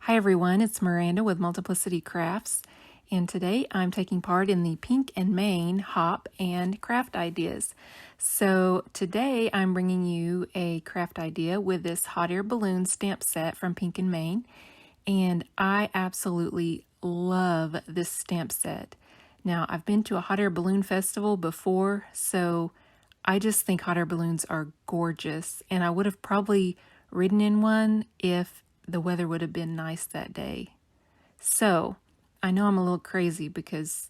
Hi everyone, it's Miranda with Multiplicity Crafts, and today I'm taking part in the Pink and Main Hop and Craft Ideas. So today I'm bringing you a craft idea with this hot air balloon stamp set from Pink and Main, and I absolutely love this stamp set. Now, I've been to a hot air balloon festival before, so I just think hot air balloons are gorgeous, and I would have probably ridden in one if the weather would have been nice that day. So, I know I'm a little crazy because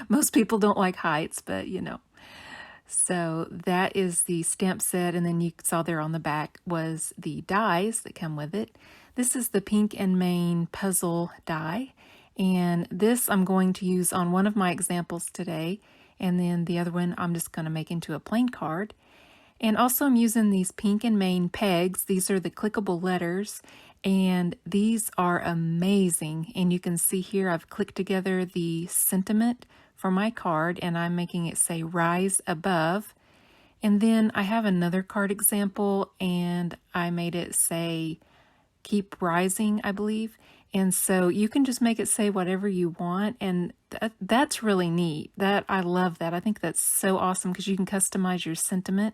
most people don't like heights, but you know. So that is the stamp set, and then you saw there on the back was the dies that come with it. This is the Pink and Main puzzle die, and this I'm going to use on one of my examples today, and then the other one I'm just going to make into a plain card. And also I'm using these Pink and Main pegs. These are the clickable letters, and these are amazing. And you can see here I've clicked together the sentiment for my card, and I'm making it say rise above. And then I have another card example, and I made it say keep rising, I believe. And so you can just make it say whatever you want, and that's really neat. I love that. I think that's so awesome because you can customize your sentiment,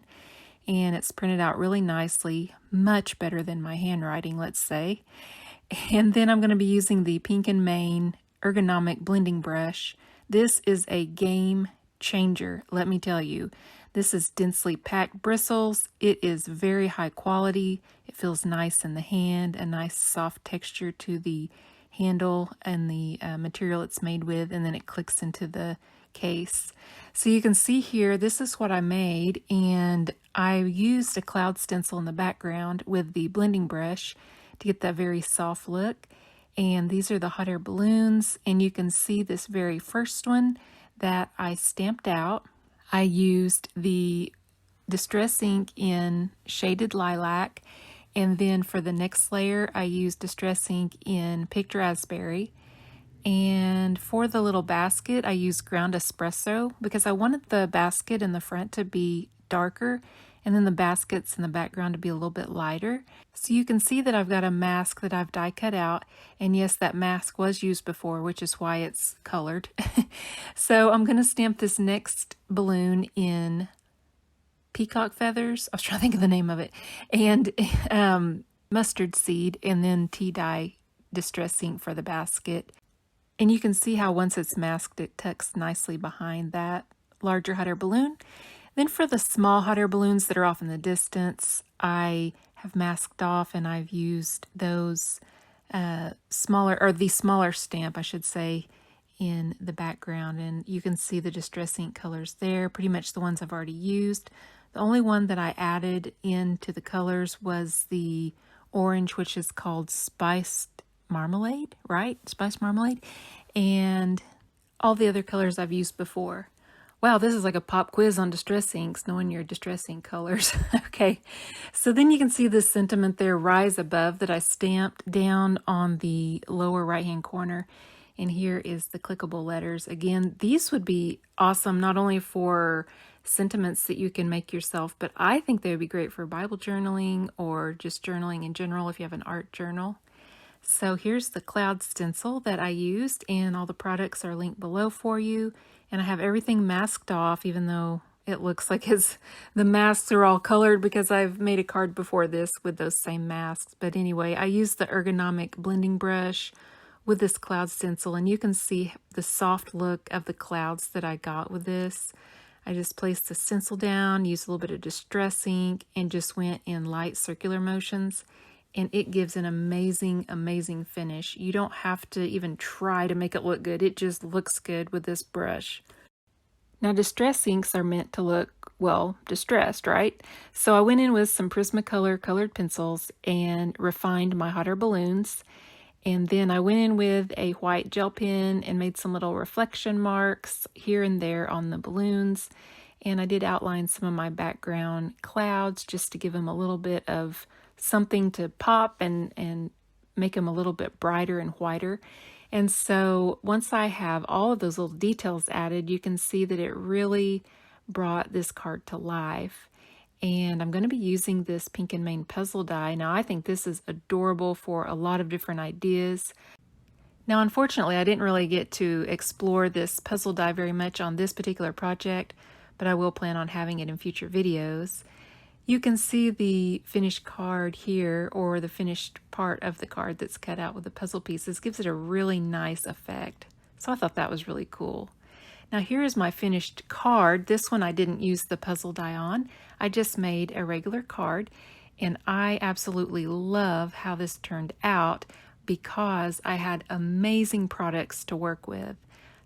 and it's printed out really nicely, much better than my handwriting, let's say. And then I'm going to be using the Pink and Main ergonomic blending brush. This is a game changer, let me tell you. This is densely packed bristles. It is very high quality. It feels nice in the hand, a nice soft texture to the handle and the material it's made with, and then it clicks into the case. So you can see here, this is what I made, and I used a cloud stencil in the background with the blending brush to get that very soft look. And these are the hot air balloons, and you can see this very first one that I stamped out. I used the Distress ink in Shaded Lilac, and then for the next layer I used Distress ink in Picked Raspberry. And for the little basket I used Ground Espresso because I wanted the basket in the front to be darker and then the baskets in the background to be a little bit lighter. So you can see that I've got a mask that I've die cut out, and yes, that mask was used before, which is why it's colored. So I'm going to stamp this next balloon in peacock feathers. I was trying to think of the name of it, and mustard seed, and then tea dye Distress ink for the basket. And you can see how once it's masked, it tucks nicely behind that larger hot air balloon. Then for the small hot air balloons that are off in the distance, I have masked off, and I've used those the smaller stamp, I should say, in the background. And you can see the Distress ink colors there, pretty much the ones I've already used. The only one that I added into the colors was the orange, which is called Spiced Marmalade, right? Spiced Marmalade. And all the other colors I've used before. Wow, this is like a pop quiz on Distress inks, knowing your Distress ink colors. Okay, so then you can see this sentiment there, rise above, that I stamped down on the lower right-hand corner. And here is the clickable letters. Again, these would be awesome not only for sentiments that you can make yourself, but I think they would be great for Bible journaling or just journaling in general if you have an art journal. So here's the cloud stencil that I used, and all the products are linked below for you. And I have everything masked off, even though it looks like the masks are all colored because I've made a card before this with those same masks. But anyway, I used the ergonomic blending brush with this cloud stencil, and you can see the soft look of the clouds that I got with this. I just placed the stencil down, used a little bit of Distress ink, and just went in light circular motions. And it gives an amazing, amazing finish. You don't have to even try to make it look good. It just looks good with this brush. Now, Distress inks are meant to look, well, distressed, right? So I went in with some Prismacolor colored pencils and refined my hot air balloons. And then I went in with a white gel pen and made some little reflection marks here and there on the balloons. And I did outline some of my background clouds just to give them a little bit of something to pop and make them a little bit brighter and whiter. And so once I have all of those little details added, you can see that it really brought this card to life. And I'm going to be using this Pink and Main puzzle die. Now, I think this is adorable for a lot of different ideas. Now, unfortunately, I didn't really get to explore this puzzle die very much on this particular project, but I will plan on having it in future videos. You can see the finished card here, or the finished part of the card that's cut out with the puzzle pieces. Gives it a really nice effect. So I thought that was really cool. Now here is my finished card. This one I didn't use the puzzle die on. I just made a regular card, and I absolutely love how this turned out because I had amazing products to work with.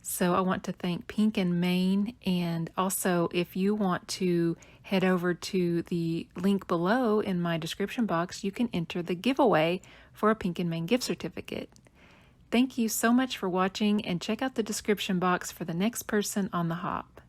So I want to thank Pink and Main, and also if you want to head over to the link below in my description box, you can enter the giveaway for a Pink and Main gift certificate. Thank you so much for watching, and check out the description box for the next person on the hop.